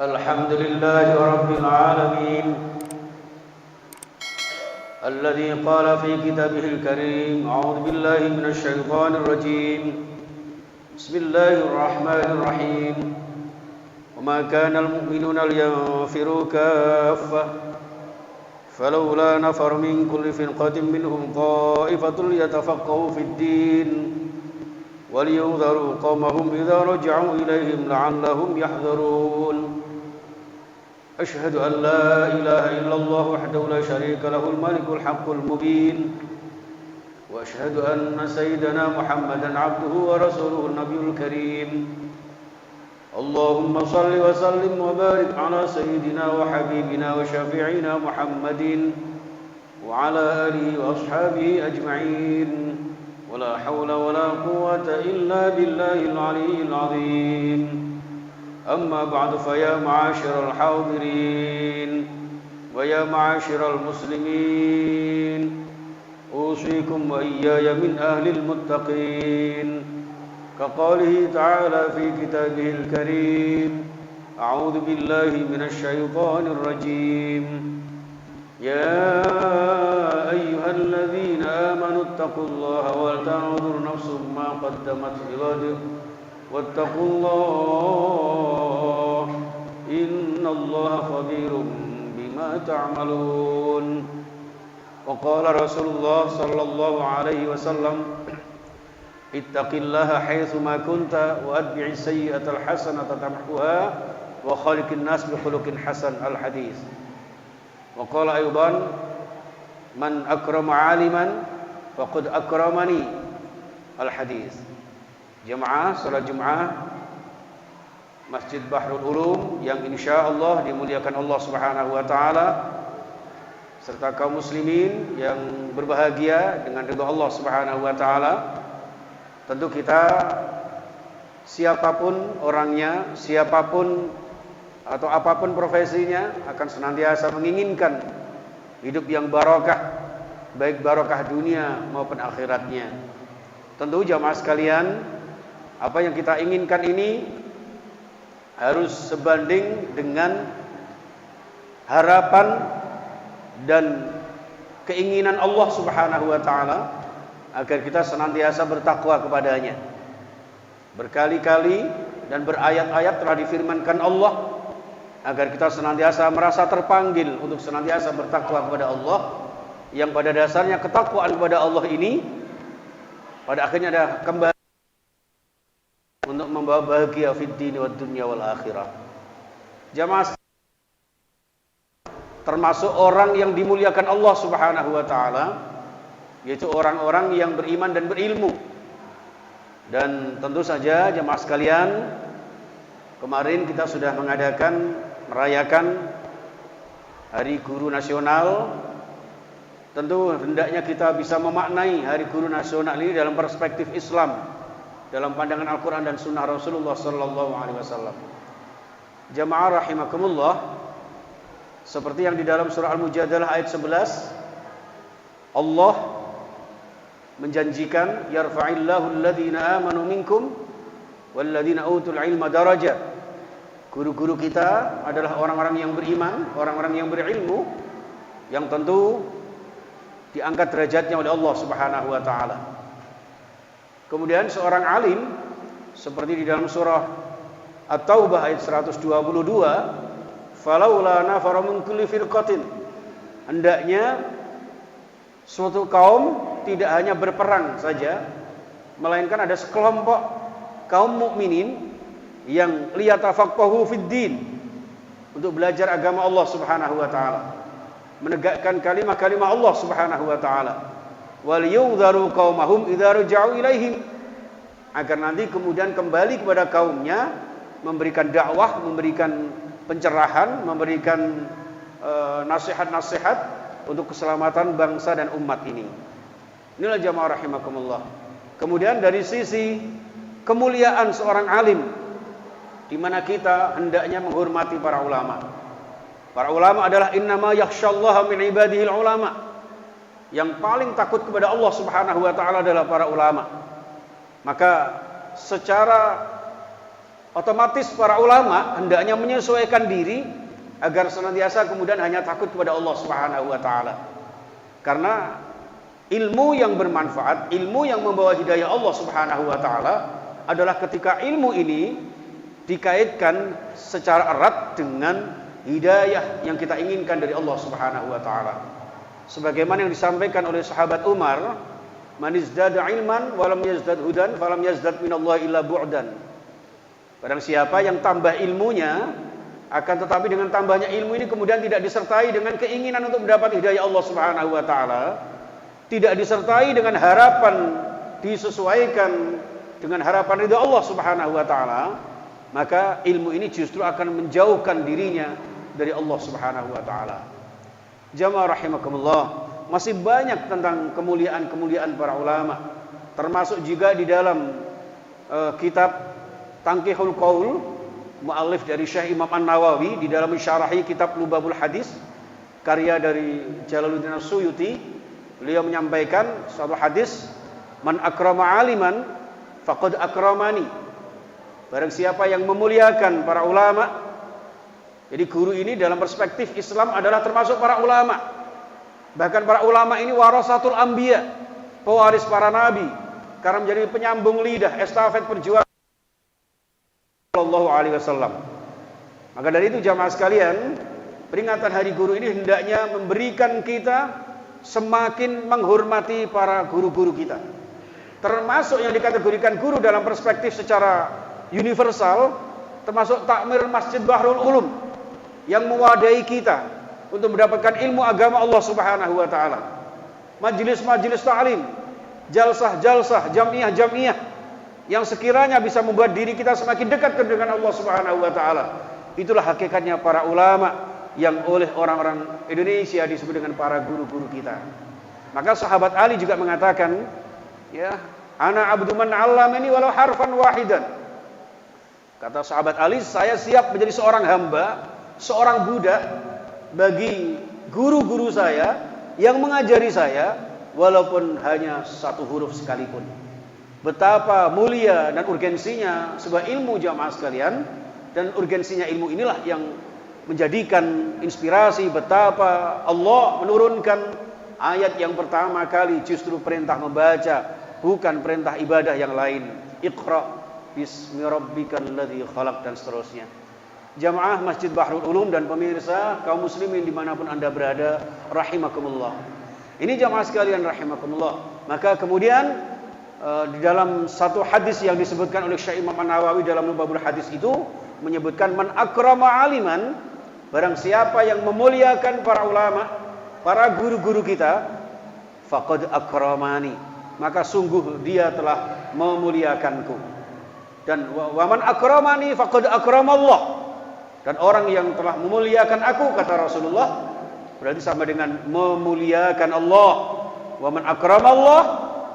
الحمد لله رب العالمين الذي قال في كتابه الكريم أعوذ بالله من الشيطان الرجيم بسم الله الرحمن الرحيم وما كان المؤمنون لينفروا كافة فلولا نفر من كل فرقة منهم طائفة ليتفقهوا في الدين ولينذروا قومهم إذا رجعوا إليهم لعلهم يحذرون أشهد أن لا إله إلا الله وحده لا شريك له الملك الحق المبين وأشهد أن سيدنا محمدا عبده ورسوله النبي الكريم اللهم صل وسلم وبارك على سيدنا وحبيبنا وشفيعنا محمد وعلى آله وأصحابه أجمعين ولا حول ولا قوة إلا بالله العلي العظيم أما بعد فيا معاشر الحاضرين ويا معاشر المسلمين أوصيكم وإياي من أهل المتقين كقوله تعالى في كتابه الكريم أعوذ بالله من الشيطان الرجيم يا أيها الذين آمنوا اتقوا الله ولتنظر نفس ما قدمت لغد واتقوا الله إن الله خبير بما تعملون وقال رسول الله صلى الله عليه وسلم اتق الله حيثما كنت وأتبع السيئة الحسنة تمحوها وخالق الناس بخلق حسن الحديث وقال أيضا من أكرم عالما فقد أكرمني الحديث. Jemaah salat Jumat Masjid Bahrul Ulum yang insyaallah dimuliakan Allah Subhanahu wa taala serta kaum muslimin yang berbahagia dengan ridha Allah Subhanahu wa taala. Tentu kita siapapun orangnya, siapapun atau apapun profesinya akan senantiasa menginginkan hidup yang barokah, baik barokah dunia maupun akhiratnya. Tentu jamaah sekalian, apa yang kita inginkan ini harus sebanding dengan harapan dan keinginan Allah Subhanahu wa taala agar kita senantiasa bertakwa kepadanya. Berkali-kali dan berayat-ayat telah difirmankan Allah agar kita senantiasa merasa terpanggil untuk senantiasa bertakwa kepada Allah, yang pada dasarnya ketakwaan kepada Allah ini pada akhirnya ada kembali untuk membawa bahagia fid dini wad dunya wal akhirah. Jamaah termasuk orang yang dimuliakan Allah Subhanahu wa taala, yaitu orang-orang yang beriman dan berilmu. Dan tentu saja jamaah sekalian, kemarin kita sudah merayakan Hari Guru Nasional. Tentu hendaknya kita bisa memaknai Hari Guru Nasional ini dalam perspektif Islam, dalam pandangan Al-Quran dan Sunnah Rasulullah Sallallahu Alaihi Wasallam. Jamaah rahimakumullah, seperti yang di dalam surah Al-Mujadalah ayat 11, Allah menjanjikan yarfa'illahu alladhina amanu minkum walladhina utul ilma darajat. Guru-guru kita adalah orang-orang yang beriman, orang-orang yang berilmu, yang tentu diangkat derajatnya oleh Allah Subhanahu wa taala. Kemudian seorang alim seperti di dalam surah At-Taubah ayat 122, falaula nafara min kulli firqatin, hendaknya suatu kaum tidak hanya berperang saja, melainkan ada sekelompok kaum mukminin yang liyatafaqahu fid din, untuk belajar agama Allah Subhanahu wa taala, menegakkan kalimah-kalimah Allah Subhanahu wa taala. Wal yunzaru qaumahum idza raja'u ilaihim, agar nanti kemudian kembali kepada kaumnya, memberikan dakwah, memberikan pencerahan, memberikan nasihat-nasihat untuk keselamatan bangsa dan umat ini. Inilah jamaah rahimakumullah. Kemudian dari sisi kemuliaan seorang alim, di mana kita hendaknya menghormati para ulama. Para ulama adalah innama yakhsyallaha min ibadihil ulama. Yang paling takut kepada Allah Subhanahu wa taala adalah para ulama. Maka secara Otomatis para ulama hendaknya menyesuaikan diri agar senantiasa kemudian hanya takut kepada Allah Subhanahu wa taala. Karena ilmu yang bermanfaat, ilmu yang membawa hidayah Allah Subhanahu wa taala adalah ketika ilmu ini dikaitkan secara erat dengan hidayah yang kita inginkan dari Allah Subhanahu wa taala. Sebagaimana yang disampaikan oleh sahabat Umar, "Man izdada ilman wa lam yazdad hudan, falam yazdad minallahi illa bu'dan." Barang siapa yang tambah ilmunya, akan tetapi dengan tambahnya ilmu ini kemudian tidak disertai dengan keinginan untuk mendapat hidayah Allah Subhanahu wa taala, tidak disertai dengan harapan disesuaikan dengan harapan ridha Allah Subhanahu wa taala, maka ilmu ini justru akan menjauhkan dirinya dari Allah Subhanahu wa taala. Jamaah rahimakumullah, masih banyak tentang kemuliaan-kemuliaan para ulama, termasuk juga di dalam kitab Tanqihul Qaul, muallif dari Syekh Imam An-Nawawi di dalam mensyarahi kitab Lubabul Hadis karya dari Jalaluddin As-Suyuti. Beliau menyampaikan suatu hadis, "Man akrama aliman faqad akramani." Barang siapa yang memuliakan para ulama. Jadi guru ini dalam perspektif Islam adalah termasuk para ulama. Bahkan para ulama ini warasatul anbiya, pewaris para nabi, karena menjadi penyambung lidah estafet perjuangan Sallallahu Alaihi Wasallam. Maka dari itu jamaah sekalian, peringatan Hari Guru ini hendaknya memberikan kita semakin menghormati para guru-guru kita. Termasuk yang dikategorikan guru dalam perspektif secara universal, termasuk takmir Masjid Bahrul Ulum yang mewadahi kita untuk mendapatkan ilmu agama Allah Subhanahu wa taala. Majelis-majelis ta'lim, jalsah-jalsah, jamiah-jamiah yang sekiranya bisa membuat diri kita semakin dekat dengan Allah Subhanahu wa taala. Itulah hakikatnya para ulama yang oleh orang-orang Indonesia disebut dengan para guru-guru kita. Maka sahabat Ali juga mengatakan, ya, ana abdu man 'allamani walau harfan wahidan. Kata sahabat Ali, saya siap menjadi seorang hamba, seorang budak bagi guru-guru saya yang mengajari saya walaupun hanya satu huruf sekalipun. Betapa mulia dan urgensinya sebuah ilmu jamaah sekalian, dan urgensinya ilmu inilah yang menjadikan inspirasi betapa Allah menurunkan ayat yang pertama kali justru perintah membaca, bukan perintah ibadah yang lain. Iqra bismi rabbikal ladzi khalaq, dan seterusnya. Jamaah Masjid Bahrul Ulum dan pemirsa kaum muslimin dimanapun anda berada, rahimakumullah. Ini jamaah sekalian rahimakumullah. Maka kemudian di dalam satu hadis yang disebutkan oleh Syekh Imam An-Nawawi dalam Lubabul Hadis itu menyebutkan, man akrama aliman, barang siapa yang memuliakan para ulama, para guru-guru kita, faqad akramani, maka sungguh dia telah memuliakanku. Dan wa man akramani faqad akramallah, dan orang yang telah memuliakan aku, kata Rasulullah, berarti sama dengan memuliakan Allah. Wa man akramallah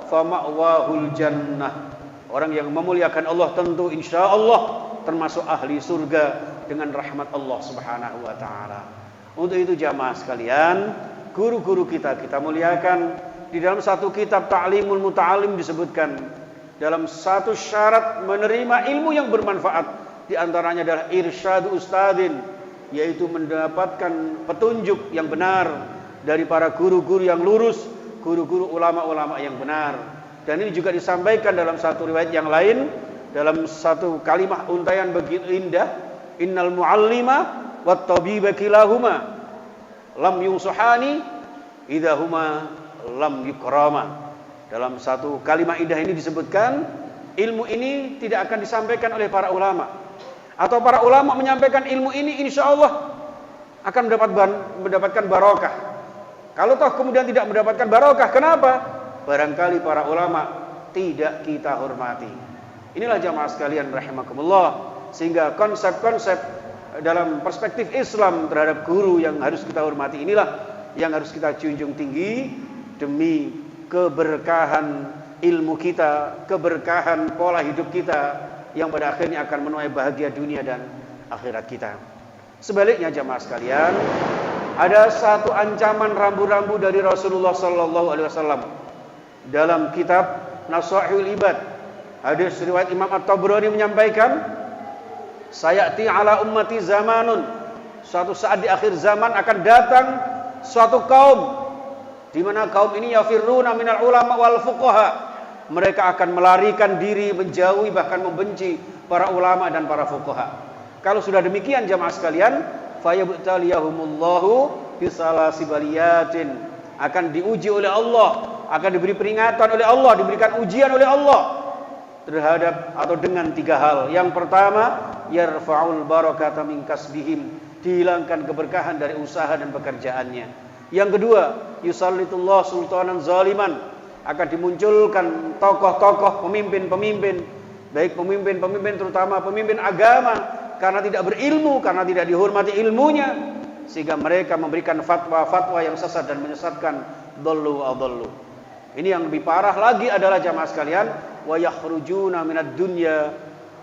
fama'wahul jannah. Orang yang memuliakan Allah tentu insya Allah termasuk ahli surga dengan rahmat Allah Subhanahu wa taala. Untuk itu jamaah sekalian, guru-guru kita muliakan. Di dalam satu kitab Ta'limul Muta'alim disebutkan, dalam satu syarat menerima ilmu yang bermanfaat, di antaranya adalah irsyad ustadin, yaitu mendapatkan petunjuk yang benar dari para guru-guru yang lurus, guru-guru ulama-ulama yang benar. Dan ini juga disampaikan dalam satu riwayat yang lain, dalam satu kalimat untayan begitu indah, innal muallima wat tabiba kilahuma lam yunsuhani idahuma lam yukrama. Dalam satu kalimat indah ini disebutkan, ilmu ini tidak akan disampaikan oleh para ulama, atau para ulama menyampaikan ilmu ini insya Allah akan mendapatkan barokah. Kalau toh kemudian tidak mendapatkan barokah, kenapa? Barangkali para ulama tidak kita hormati. Inilah jamaah sekalian rahimakumullah, sehingga konsep-konsep dalam perspektif Islam terhadap guru yang harus kita hormati inilah yang harus kita junjung tinggi demi keberkahan ilmu kita, keberkahan pola hidup kita yang pada akhirnya akan menuai bahagia dunia dan akhirat kita. Sebaliknya jamaah sekalian, ada satu ancaman rambu-rambu dari Rasulullah sallallahu alaihi wasallam dalam kitab Nasaihul Ibad. Hadis riwayat Imam At-Tabrani menyampaikan, sayati ala ummati zamanun, suatu saat di akhir zaman akan datang suatu kaum di mana kaum ini yafirruna minal ulama wal fuqaha, mereka akan melarikan diri, menjauhi bahkan membenci para ulama dan para fuqaha. Kalau sudah demikian jamaah sekalian, fayabtaliyahumullahu bisalasibaliyatin, akan diuji oleh Allah, akan diberi peringatan oleh Allah, diberikan ujian oleh Allah terhadap atau dengan 3 hal. Yang pertama, yarfa'ul barakata min kasbihim, dihilangkan keberkahan dari usaha dan pekerjaannya. Yang kedua, yusallitullah sultanan zaliman, akan dimunculkan tokoh-tokoh, pemimpin-pemimpin, baik pemimpin-pemimpin terutama pemimpin agama, karena tidak berilmu, karena tidak dihormati ilmunya, sehingga mereka memberikan fatwa-fatwa yang sesat dan menyesatkan. Dhallu adhallu. Ini yang lebih parah lagi adalah jamaah sekalian, wa yakhrujuna minad dunya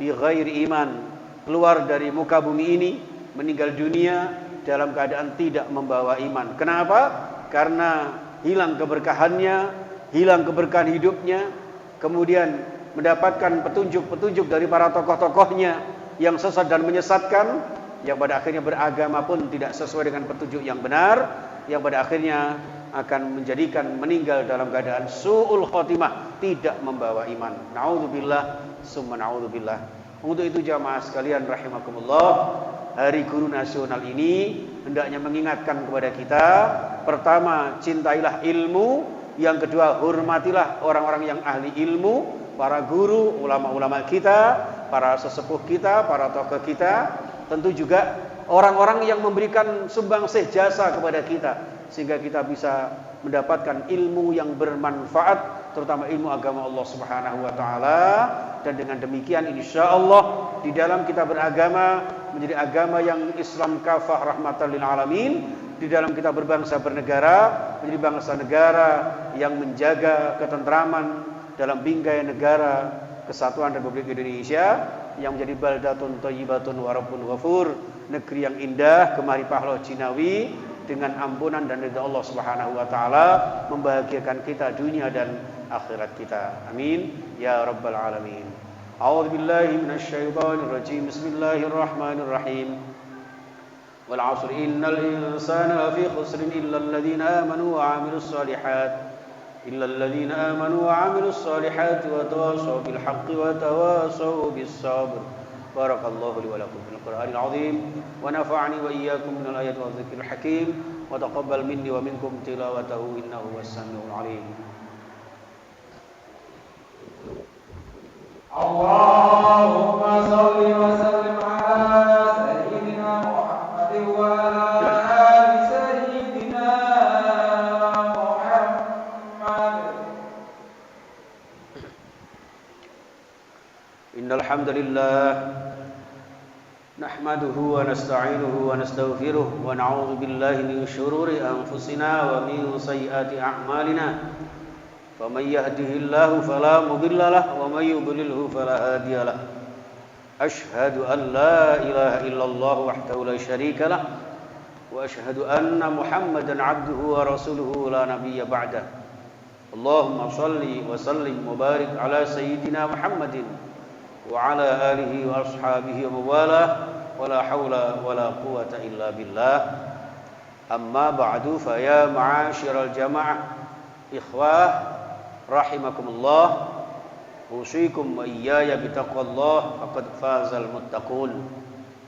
bi ghairi iman, keluar dari muka bumi ini, meninggal dunia dalam keadaan tidak membawa iman. Kenapa? Karena hilang keberkahannya, hilang keberkahan hidupnya, kemudian mendapatkan petunjuk-petunjuk dari para tokoh-tokohnya yang sesat dan menyesatkan, yang pada akhirnya beragama pun tidak sesuai dengan petunjuk yang benar, yang pada akhirnya akan menjadikan meninggal dalam keadaan su'ul khotimah, tidak membawa iman. Na'udzubillah, summa na'udzubillah. Untuk itu jamaah sekalian rahimakumullah, Hari Guru Nasional ini hendaknya mengingatkan kepada kita, pertama, cintailah ilmu, yang kedua, hormatilah orang-orang yang ahli ilmu, para guru, ulama-ulama kita, para sesepuh kita, para tokoh kita, tentu juga orang-orang yang memberikan sumbangsih jasa kepada kita, sehingga kita bisa mendapatkan ilmu yang bermanfaat, terutama ilmu agama Allah Subhanahu wa taala. Dan dengan demikian insyaallah di dalam kita beragama menjadi agama yang Islam kafah rahmatan lil alamin, di dalam kita berbangsa bernegara menjadi bangsa negara yang menjaga ketentraman dalam bingkai negara kesatuan Republik Indonesia, yang menjadi baldatun thayyibatun wa rabbun ghafur, negeri yang indah, gemari pahlaw Cinawi, dengan ampunan dan ridha Allah Subhanahu wa taala membahagiakan kita dunia dan akhirat kita. Amin ya rabbal alamin. A'udzu billahi minasyaitonir rajim. Bismillahirrahmanirrahim. Wal 'asri innal insana lafi khusrin illa alladhina amanu wa 'amilus shalihat. إلا الذين آمنوا وعملوا الصالحات وتواصوا بالحق وتواصوا بالصبر. بارك الله لي ولكم في القرآن العظيم ونفعني وإياكم من الآيات والذكر الحكيم وتقبل مني ومنكم تلاوته إنه هو السميع العليم. اللهم صل وسلم على سيدنا محمد وعلى آل سيدنا إن الحمد لله نحمده ونستعينه ونستغفره ونعوذ بالله من شرور أنفسنا ومن سيئات أعمالنا فمن يهده الله فلا مضل له ومن يضلله فلا هادي له أشهد أن لا إله إلا الله وحده لا شريك له وأشهد أن محمدا عبده ورسوله لا نبي بعده اللهم صل وسلم وبارك على سيدنا محمد وعلى آله وأصحابه وموالاه ولا حول ولا قوة إلا بالله. أما بعد فيا معاشر الجماعة إخوة رحمكم الله أوصيكم وإياي بتقوى الله فقد فاز المتقون.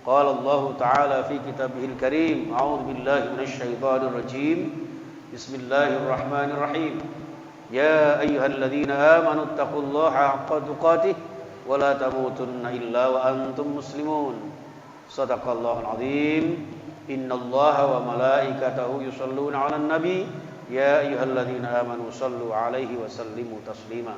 قال الله تعالى في كتابه الكريم أعوذ بالله من الشيطان الرجيم بسم الله الرحمن الرحيم يا أيها الذين آمنوا اتقوا الله حق تقاته ولا تموتن إلا وأنتم مسلمون. صدق الله العظيم. إن الله وملائكته يصلون على النبي يا أيها الذين آمنوا صلوا عليه وسلموا تسليما.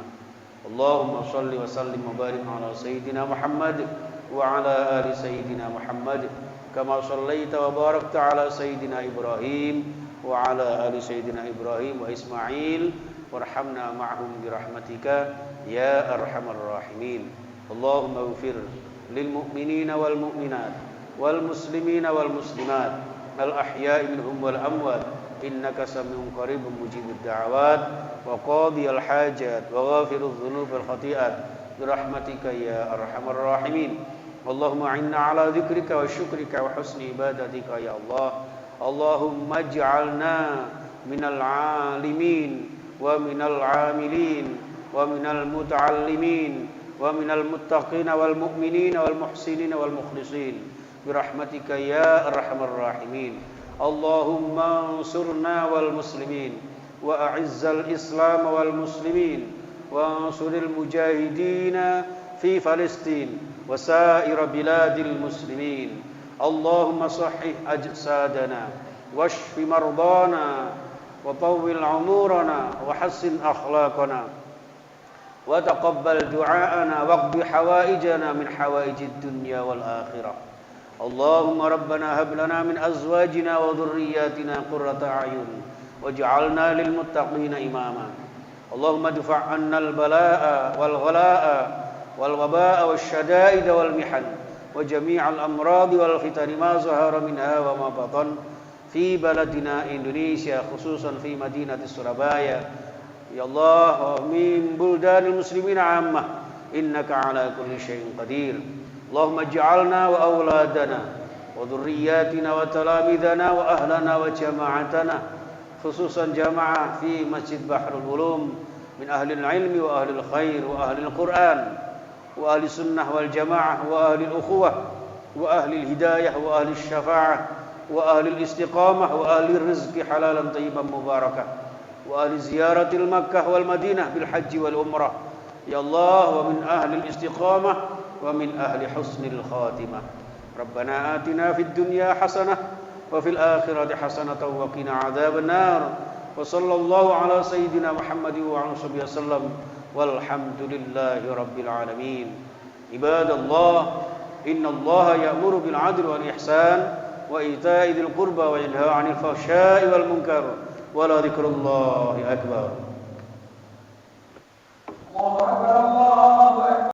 اللهم صل وسلم وبارك على سيدنا محمد وعلى آل سيدنا محمد كما صليت وباركت على سيدنا إبراهيم وعلى آل سيدنا إبراهيم وإسماعيل وارحمنا معهم برحمتك يا أرحم الراحمين. اللهم اغفر للمؤمنين والمؤمنات والمسلمين والمسلمات الأحياء منهم والأموات إنك سميع قريب مجيب الدعوات وقاضي الحاجات وغافر الذنوب والخطيئات برحمتك يا أرحم الراحمين. اللهم أعنا على ذكرك وشكرك وحسن عبادتك يا الله. اللهم اجعلنا من العالمين ومن العاملين ومن المتعلمين ومن المتقين والمؤمنين والمحسنين والمخلصين برحمتك يا أرحم الراحمين. اللهم انصرنا والمسلمين وأعز الإسلام والمسلمين وانصر المجاهدين في فلسطين وسائر بلاد المسلمين. اللهم صحح أجسادنا واشف مرضانا وطول عمرنا وحسن أخلاقنا وتقبل دعاءنا واقض حوائجنا من حوائج الدنيا والآخرة. اللهم ربنا هب لنا من أزواجنا وذرياتنا قرة أعين واجعلنا للمتقين إماما. اللهم ادفع عنا البلاء والغلاء والوباء والشدائد والمحن وجميع الأمراض والفتن ما ظهر منها وما بطن في بلدنا إندونيسيا خصوصا في مدينة سورابaya يا الله ومن بلدان المسلمين عامة إنك على كل شيء قدير. اللهم اجعلنا وأولادنا وذرياتنا وتلاميذنا وأهلنا وجماعتنا خصوصا جماعة في مسجد بحر العلوم من أهل العلم وأهل الخير وأهل القرآن وأهل السنة والجماعة وأهل الأخوة وأهل الهداية وأهل الشفاعة وأهل الاستقامة وأهل الرزق حلالا طيبا مباركا وأهل زيارة المكة والمدينة بالحج والعمرة يا الله ومن أهل الاستقامة ومن أهل حسن الخاتمة. ربنا آتنا في الدنيا حسنة وفي الآخرة حسنة وقنا عذاب النار وصلى الله على سيدنا محمد وعلى آله وسلم والحمد لله رب العالمين. عباد الله إن الله يأمر بالعدل والإحسان وإيتاء ذي القربى وينهى عن الفحشاء والمنكر ولذكر الله أكبر.